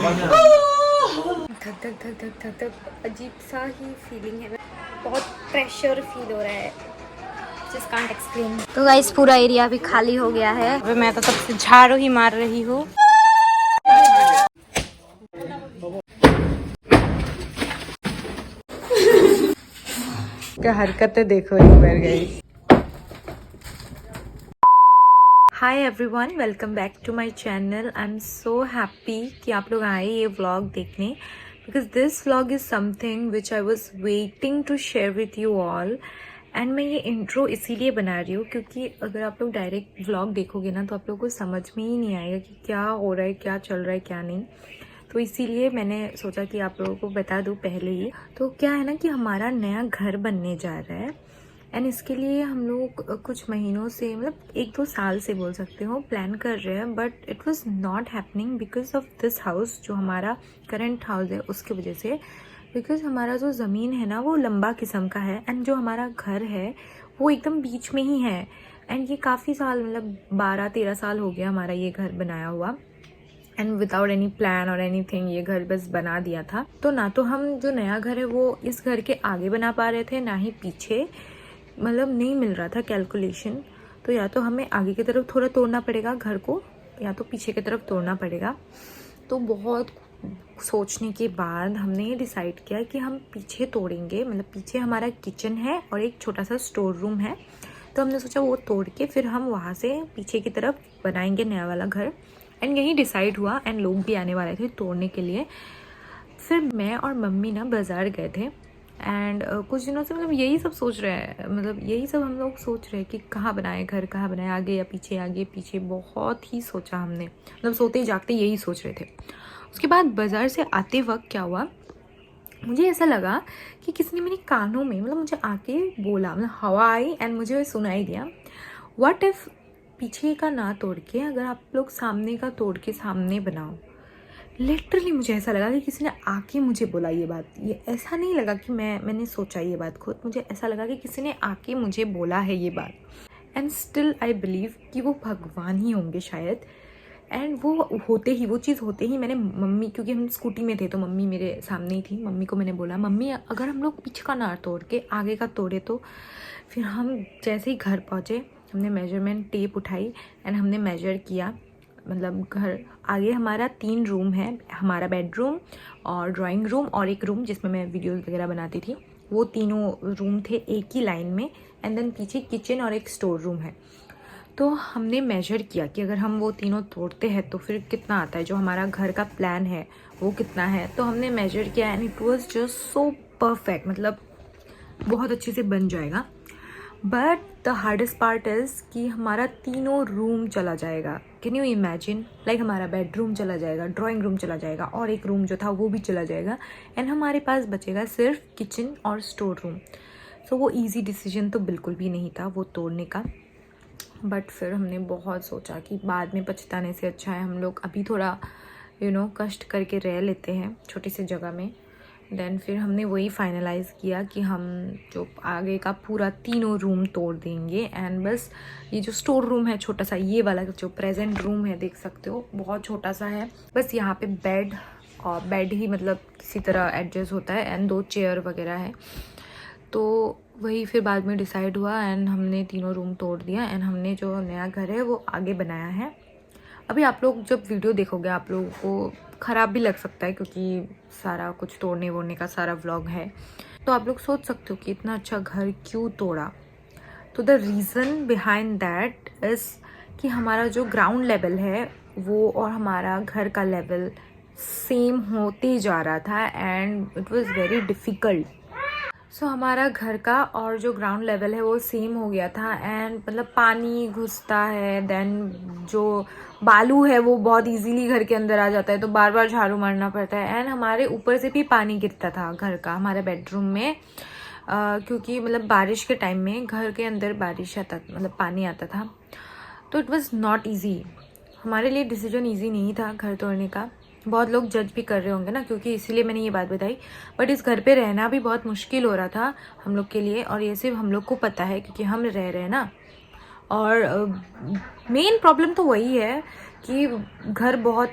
धक धक धक धक धक धक अजीब सा ही फीलिंग है, बहुत प्रेशर फील हो रहा है, जस्ट कांट एक्सप्लेन। तो गाइस पूरा एरिया भी खाली हो गया है। अभी मैं तो तब से झाड़ू ही मार रही हूँ। क्या हरकतें देखो एक बार guys. Hi everyone, welcome back to my channel. I am so happy कि आप लोग आए ये व्लॉग देखने, because this vlog is something which I was waiting to share with you all. And मैं ये इंट्रो इसीलिए बना रही हूँ क्योंकि अगर आप लोग डायरेक्ट व्लॉग देखोगे ना तो आप लोगों को समझ में ही नहीं आएगा कि क्या हो रहा है, क्या चल रहा है, क्या नहीं। तो इसीलिए मैंने सोचा कि आप लोगों को बता दूँ पहले ही। तो क्या है ना कि हमारा नया घर बनने जा रहा है एंड इसके लिए हम लोग कुछ महीनों से, मतलब 1-2 साल से बोल सकते हो, प्लान कर रहे हैं। But it was not happening because of this house, जो हमारा करंट हाउस है उसकी वजह से। बिकॉज हमारा जो ज़मीन है ना वो लंबा किस्म का है एंड जो हमारा घर है वो एकदम बीच में ही है। एंड ये काफ़ी साल, मतलब 12-13 साल हो गया हमारा ये घर बनाया हुआ, एंड विदाउट एनी प्लान और एनी थिंग ये घर बस बना दिया था। तो ना तो हम जो नया घर है वो इस घर के आगे बना पा रहे थे, ना ही पीछे, मतलब नहीं मिल रहा था कैलकुलेशन। तो या तो हमें आगे की तरफ थोड़ा तोड़ना पड़ेगा घर को, या तो पीछे की तरफ तोड़ना पड़ेगा। तो बहुत सोचने के बाद हमने ये डिसाइड किया कि हम पीछे तोड़ेंगे। मतलब पीछे हमारा किचन है और एक छोटा सा स्टोर रूम है, तो हमने सोचा वो तोड़ के फिर हम वहाँ से पीछे की तरफ बनाएंगे नया वाला घर। एंड यही डिसाइड हुआ एंड लोग भी आने वाले थे तोड़ने के लिए। फिर मैं और मम्मी ना बाज़ार गए थे एंड कुछ दिनों से मतलब यही सब सोच रहे हैं, मतलब यही सब हम लोग सोच रहे हैं कि कहाँ बनाए घर, कहाँ बनाए, आगे या पीछे, आगे पीछे, बहुत ही सोचा हमने, मतलब सोते ही जागते यही सोच रहे थे। उसके बाद बाज़ार से आते वक्त क्या हुआ, मुझे ऐसा लगा कि किसी ने मेरे कानों में, मतलब मुझे आके बोला, मतलब हवा आई एंड मुझे सुनाई दिया, व्हाट इफ़ पीछे का ना तोड़ के अगर आप लोग सामने का तोड़ के सामने बनाओ। लिटरली मुझे ऐसा लगा कि किसी ने आके मुझे बोला ये बात। ये ऐसा नहीं लगा कि मैंने सोचा ये बात खुद, मुझे ऐसा लगा कि किसी ने आके मुझे बोला है ये बात। एंड स्टिल आई बिलीव कि वो भगवान ही होंगे शायद। एंड वो होते ही, वो चीज़ होते ही मैंने मम्मी, क्योंकि हम स्कूटी में थे तो मम्मी मेरे सामने ही थी, मम्मी को मैंने बोला, मम्मी अगर हम लोग पीछे का ना तोड़ के आगे का तोड़े तो। फिर हम जैसे ही घर पहुँचे हमने मेजरमेंट टेप उठाई एंड हमने मेजर किया। मतलब घर आगे हमारा 3 रूम है, हमारा बेडरूम और ड्राइंग रूम और एक रूम जिसमें मैं वीडियोस वगैरह बनाती थी, वो तीनों रूम थे एक ही लाइन में। एंड देन पीछे किचन और एक स्टोर रूम है। तो हमने मेजर किया कि अगर हम वो तीनों तोड़ते हैं तो फिर कितना आता है, जो हमारा घर का प्लान है वो कितना है। तो हमने मेजर किया and it was just so perfect, मतलब बहुत अच्छे से बन जाएगा। But the hardest part is कि हमारा तीनों रूम चला जाएगा। कैन यू इमेजिन, लाइक हमारा बेडरूम चला जाएगा, ड्राइंग रूम चला जाएगा और एक रूम जो था वो भी चला जाएगा एंड हमारे पास बचेगा सिर्फ किचन और स्टोर रूम। सो वो इजी डिसीजन तो बिल्कुल भी नहीं था वो तोड़ने का। बट फिर हमने बहुत सोचा कि बाद में पछताने से अच्छा है हम लोग अभी थोड़ा कष्ट करके रह लेते हैं छोटी सी जगह में। देन फिर हमने वही फाइनलाइज़ किया कि हम जो आगे का पूरा तीनों रूम तोड़ देंगे एंड बस ये जो स्टोर रूम है छोटा सा, ये वाला जो प्रेजेंट रूम है देख सकते हो बहुत छोटा सा है, बस यहाँ पे बेड और बेड ही मतलब किसी तरह एडजस्ट होता है एंड 2 चेयर वगैरह है। तो वही फिर बाद में डिसाइड हुआ एंड हमने तीनों रूम तोड़ दिया एंड हमने जो नया घर है वो आगे बनाया है। अभी आप लोग जब वीडियो देखोगे आप लोगों को ख़राब भी लग सकता है क्योंकि सारा कुछ तोड़ने वोड़ने का सारा व्लॉग है, तो आप लोग सोच सकते हो कि इतना अच्छा घर क्यों तोड़ा। तो the reason behind that is कि हमारा जो ग्राउंड लेवल है वो और हमारा घर का लेवल सेम होते जा रहा था and it was very difficult. So हमारा घर का और जो ग्राउंड लेवल है वो सेम हो गया था एंड मतलब पानी घुसता है, देन जो बालू है वो बहुत इजीली घर के अंदर आ जाता है, तो बार बार झाड़ू मारना पड़ता है। एंड हमारे ऊपर से भी पानी गिरता था घर का, हमारे बेडरूम में, क्योंकि मतलब बारिश के टाइम में घर के अंदर बारिश आता, मतलब पानी आता था। तो इट वॉज़ नॉट ईजी, हमारे लिए डिसीजन ईजी नहीं था घर तोड़ने का। बहुत लोग जज भी कर रहे होंगे ना, क्योंकि इसीलिए मैंने ये बात बताई। बट इस घर पे रहना भी बहुत मुश्किल हो रहा था हम लोग के लिए, और ये सिर्फ हम लोग को पता है क्योंकि हम रह रहे हैं ना। और मेन प्रॉब्लम तो वही है कि घर बहुत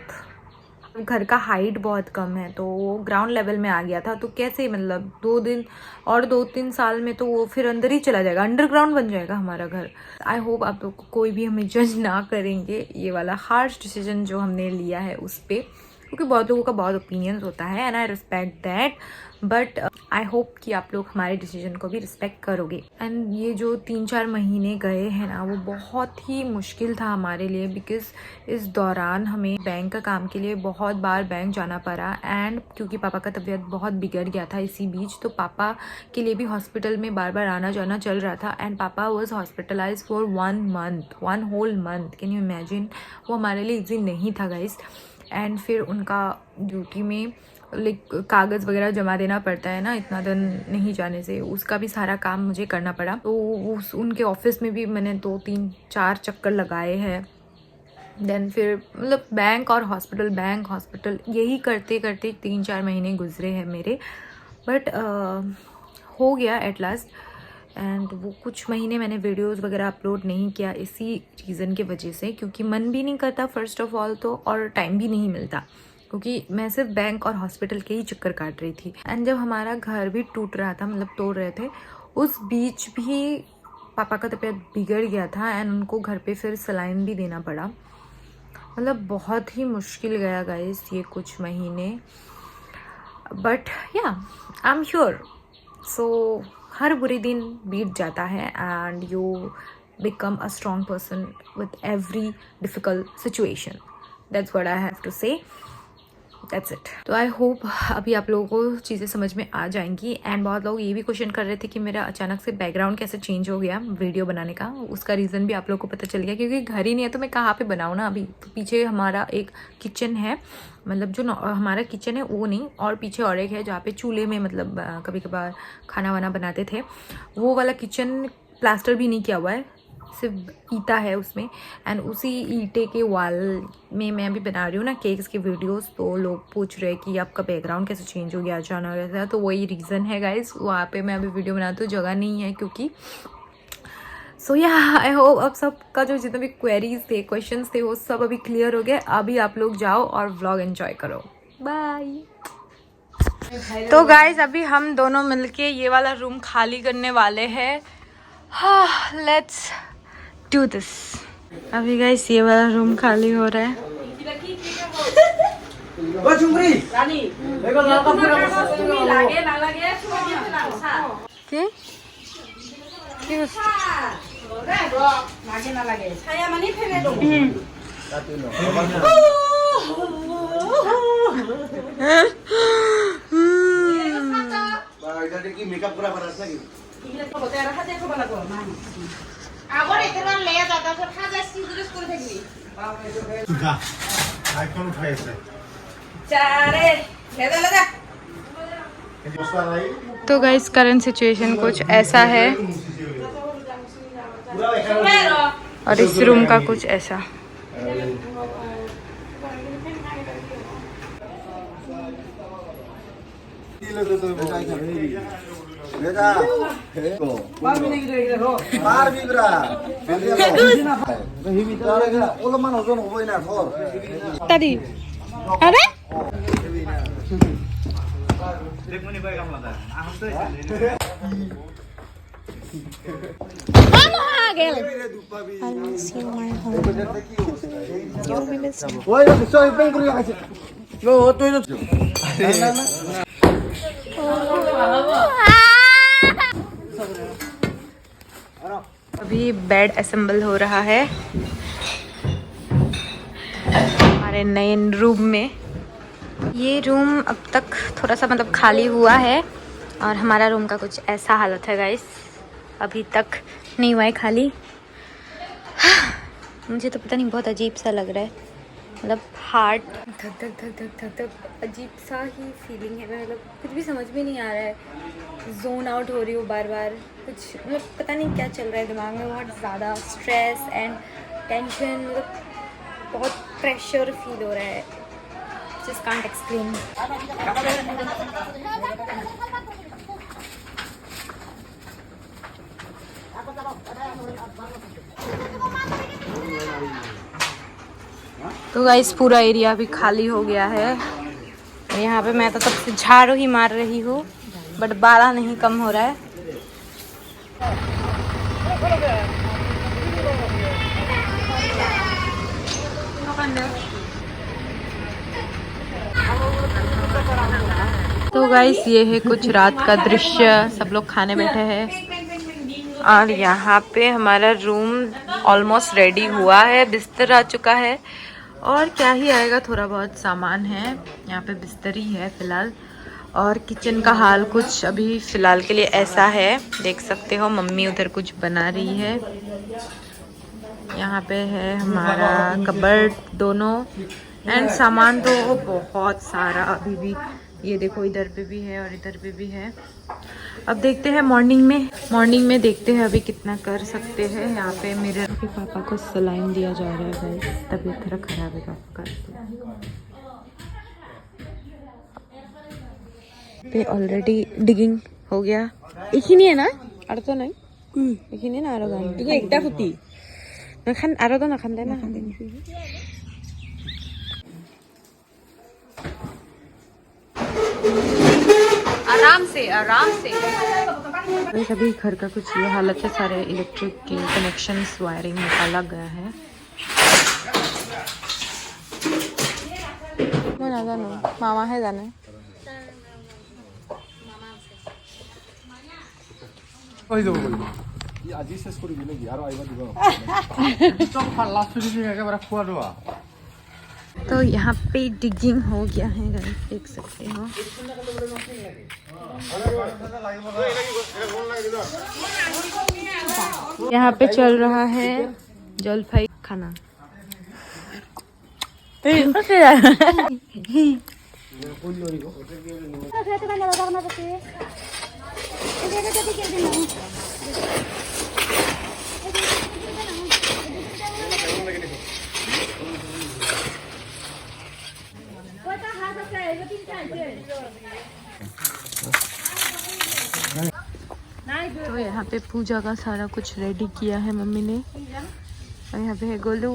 घर का हाइट बहुत कम है तो वो ग्राउंड लेवल में आ गया था, तो कैसे मतलब 2 दिन और 2-3 साल में तो वो फिर अंदर ही चला जाएगा, अंडरग्राउंड बन जाएगा हमारा घर। आई होप आप लोग को कोई भी हमें जज ना करेंगे ये वाला हार्श डिसीजन जो हमने लिया है उस पर, क्योंकि बहुत लोगों का बहुत ओपिनियंस होता है and I respect that, but I hope कि आप लोग हमारे डिसीजन को भी रिस्पेक्ट करोगे। एंड ये जो 3-4 महीने गए हैं ना वो बहुत ही मुश्किल था हमारे लिए, बिकॉज इस दौरान हमें बैंक का काम के लिए बहुत बार बैंक जाना पड़ा, एंड क्योंकि पापा का तबीयत बहुत बिगड़ गया था इसी बीच, तो पापा के लिए भी हॉस्पिटल में बार बार आना जाना चल रहा था। And papa was hospitalise for 1 whole month, can you imagine. वो हमारे लिए इजी नहीं था गाइस। एंड फिर उनका ड्यूटी में लाइक कागज़ वगैरह जमा देना पड़ता है ना इतना दिन नहीं जाने से, उसका भी सारा काम मुझे करना पड़ा। तो उनके ऑफिस में भी मैंने 2-3-4 चक्कर लगाए हैं। देन फिर मतलब बैंक हॉस्पिटल यही करते करते 3-4 महीने गुजरे हैं मेरे, बट हो गया एट लास्ट। एंड वो कुछ महीने मैंने वीडियोस वगैरह अपलोड नहीं किया इसी रीज़न की वजह से, क्योंकि मन भी नहीं करता फर्स्ट ऑफ ऑल तो, और टाइम भी नहीं मिलता, क्योंकि मैं सिर्फ बैंक और हॉस्पिटल के ही चक्कर काट रही थी। एंड जब हमारा घर भी टूट रहा था, मतलब तोड़ रहे थे, उस बीच भी पापा का तबीयत बिगड़ गया था एंड उनको घर पे फिर सलाइन भी देना पड़ा। मतलब बहुत ही मुश्किल गया गाइस ये कुछ महीने, बट या आई एम श्योर सो हर बुरे दिन बीत जाता है and you become a strong person with every difficult situation. That's what I have to say, that's it. तो आई होप अभी आप लोगों को चीज़ें समझ में आ जाएंगी। एंड बहुत लोग ये भी क्वेश्चन कर रहे थे कि मेरा अचानक से बैकग्राउंड कैसे चेंज हो गया वीडियो बनाने का, उसका रीज़न भी आप लोगों को पता चल गया, क्योंकि घर ही नहीं है तो मैं कहाँ पे बनाऊँ ना। अभी तो पीछे हमारा एक किचन है, मतलब जो हमारा किचन है वो नहीं, और पीछे और एक है जहाँ पे चूल्हे में मतलब कभी कभार खाना वाना बनाते थे, वो वाला किचन प्लास्टर भी नहीं किया हुआ है, सिर्फ ईटा है उसमें। एंड उसी ईटे के वॉल में मैं अभी बना रही हूँ ना केक्स की वीडियोस, तो लोग पूछ रहे हैं कि आपका बैकग्राउंड कैसे चेंज हो गया अचानक ऐसा, तो वही रीज़न है गाइस, वहाँ पे मैं अभी वीडियो बनाती हूँ, जगह नहीं है क्योंकि। सो या आई होप अब सबका जो जितने भी क्वेरीज थे, क्वेश्चंस थे, वो सब अभी क्लियर हो गए। अभी आप लोग जाओ और व्लॉग एंजॉय करो, बाय। तो गाइस अभी हम दोनों मिलके ये वाला रूम खाली करने वाले हैं। हाँ, लेट्स डू दिस। अभी गाइस ये वाला रूम खाली हो रहा है। तो गाइस करंट सिचुएशन कुछ ऐसा है और इस रूम का कुछ ऐसा। Tadi ada? I'll see my home. You'll be missing. अभी बेड असेंबल हो रहा है हमारे नए रूम में। ये रूम अब तक थोड़ा सा मतलब खाली हुआ है और हमारा रूम का कुछ ऐसा हालत है गाइस, अभी तक नहीं हुआ है खाली। मुझे तो पता नहीं, बहुत अजीब सा लग रहा है, मतलब हार्ट धक धक धक धक धक धक अजीब सा ही फीलिंग है। मतलब कुछ भी समझ में नहीं आ रहा है, जोन आउट हो रही हूँ बार बार, कुछ मतलब पता नहीं क्या चल रहा है दिमाग में, बहुत ज़्यादा स्ट्रेस एंड टेंशन, मतलब बहुत प्रेशर फील हो रहा है, जस्ट कांट एक्सप्लेन। तो गाइस पूरा एरिया भी खाली हो गया है। यहाँ पे मैं तो तब से झाड़ू ही मार रही हूँ, बट बाला नहीं कम हो रहा है। तो गाइस ये है कुछ रात का दृश्य, सब लोग खाने बैठे हैं और यहाँ पे हमारा रूम ऑलमोस्ट रेडी हुआ है, बिस्तर आ चुका है और क्या ही आएगा, थोड़ा बहुत सामान है। यहाँ पे बिस्तर ही है फिलहाल और किचन का हाल कुछ अभी फिलहाल के लिए ऐसा है, देख सकते हो। मम्मी उधर कुछ बना रही है। यहाँ पे है हमारा कबर्ड दोनों एंड सामान तो बहुत सारा अभी भी, ये देखो इधर पे भी है और इधर पे भी है। अब देखते हैं मॉर्निंग में देखते हैं अभी कितना कर सकते हैं। यहाँ पे मेरे पापा को सलाइन दिया जा रहा है गाइस, तबीयत थोड़ा खराब है पापा का। पे ऑलरेडी डिगिंग हो गया। এইখিনিয়ে না আৰু তো নাই, এইখিনিয়ে না আৰু গান এইটো একটা ফুটি নাখান আৰু তো নাখান দে না। आराम से सभी घर का कुछ ये हालत है, सारे इलेक्ट्रिक के कनेक्शंस वायरिंग निकाला गया है। मैं ना जानू, मामा है जाने। तो यहाँ पे डिगिंग हो गया है गाइस, देख सकते हो। यहाँ पे चल रहा है जलफाई खाना। तो यहाँ पे पूजा का सारा कुछ रेडी किया है मम्मी ने और यहाँ पे है गोलू।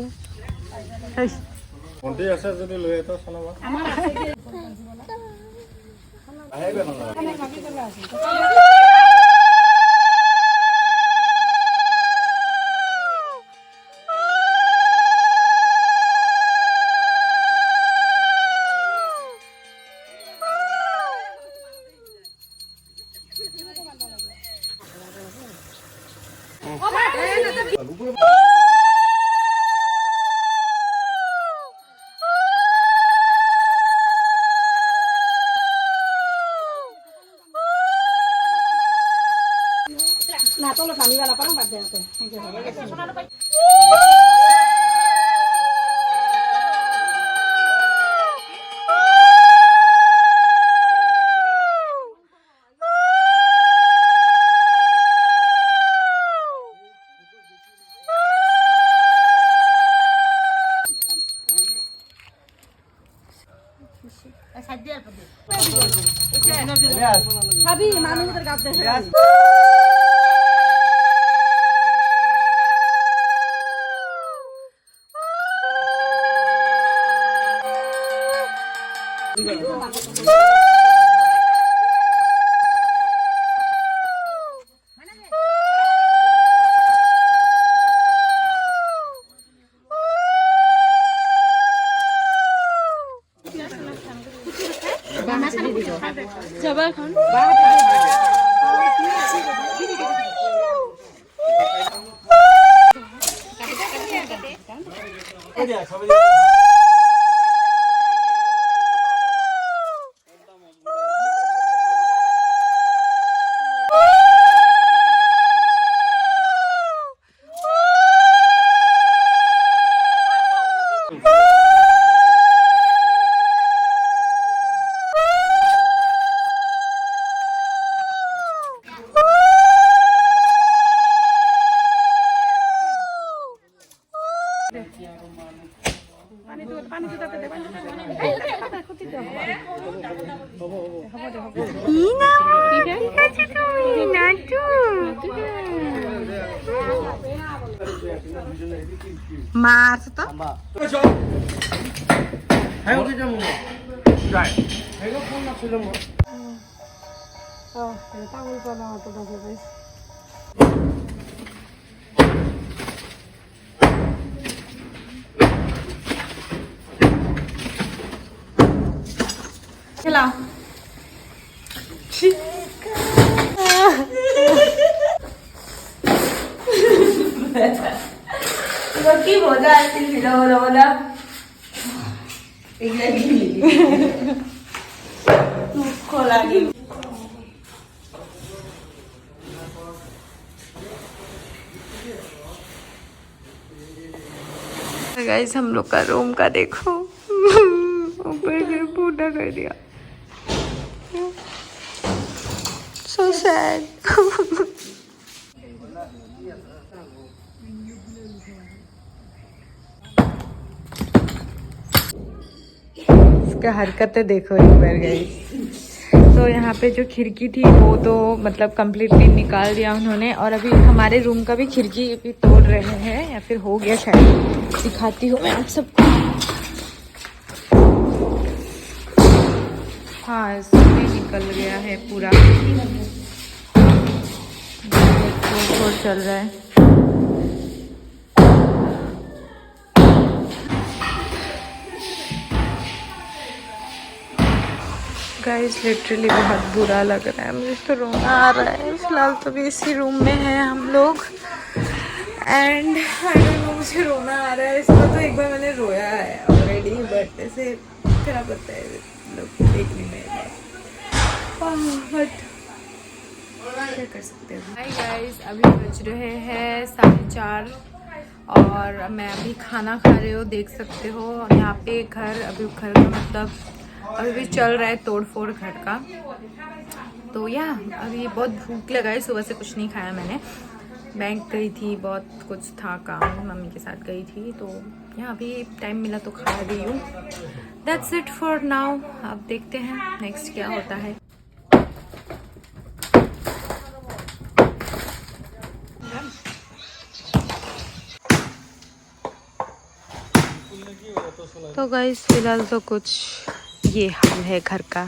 Mas चला কি মজা আসছিল ভিডিও বলা বলা দুঃখ লাগে। गाइस हम लोग का रूम का देखो ऊपर से पूरा कर दिया। So sad. इसका हरकतें देखो एक बार गाइस। तो यहाँ पे जो खिड़की थी वो तो मतलब कम्प्लीटली निकाल दिया उन्होंने, और अभी हमारे रूम का भी खिड़की भी तोड़ रहे हैं या फिर हो गया शायद, दिखाती हूँ मैं आप सबको। हाँ इसमें निकल गया है पूरा, तोड़ चल रहा है। गाइस लिटरली बहुत बुरा लग रहा है, मुझे तो रोना आ रहा है। फिलहाल तो भी इसी रूम में है हम लोग एंड आई डोंट नो, मुझे रोना आ रहा है। इसका तो एक बार मैंने रोया है ऑलरेडी, बट ऐसे खराब होता है लोग देखने में, बट क्या कर सकते हैं। हाय गाइस, अभी बज रहे हैं 4:30 और मैं अभी खाना खा रही हूँ, देख सकते हो। यहाँ पे घर अभी घर का मतलब अभी भी चल रहा है तोड़ फोड़ घर का। तो या अभी बहुत भूख लगा है, सुबह से कुछ नहीं खाया मैंने। बैंक गई थी, बहुत कुछ था काम, मम्मी के साथ गई थी, तो यहाँ अभी टाइम मिला तो खा रही हूँ। That's it for now. अब देखते हैं नेक्स्ट क्या होता है। तो गाइस फिलहाल तो कुछ ये हाल है घर का।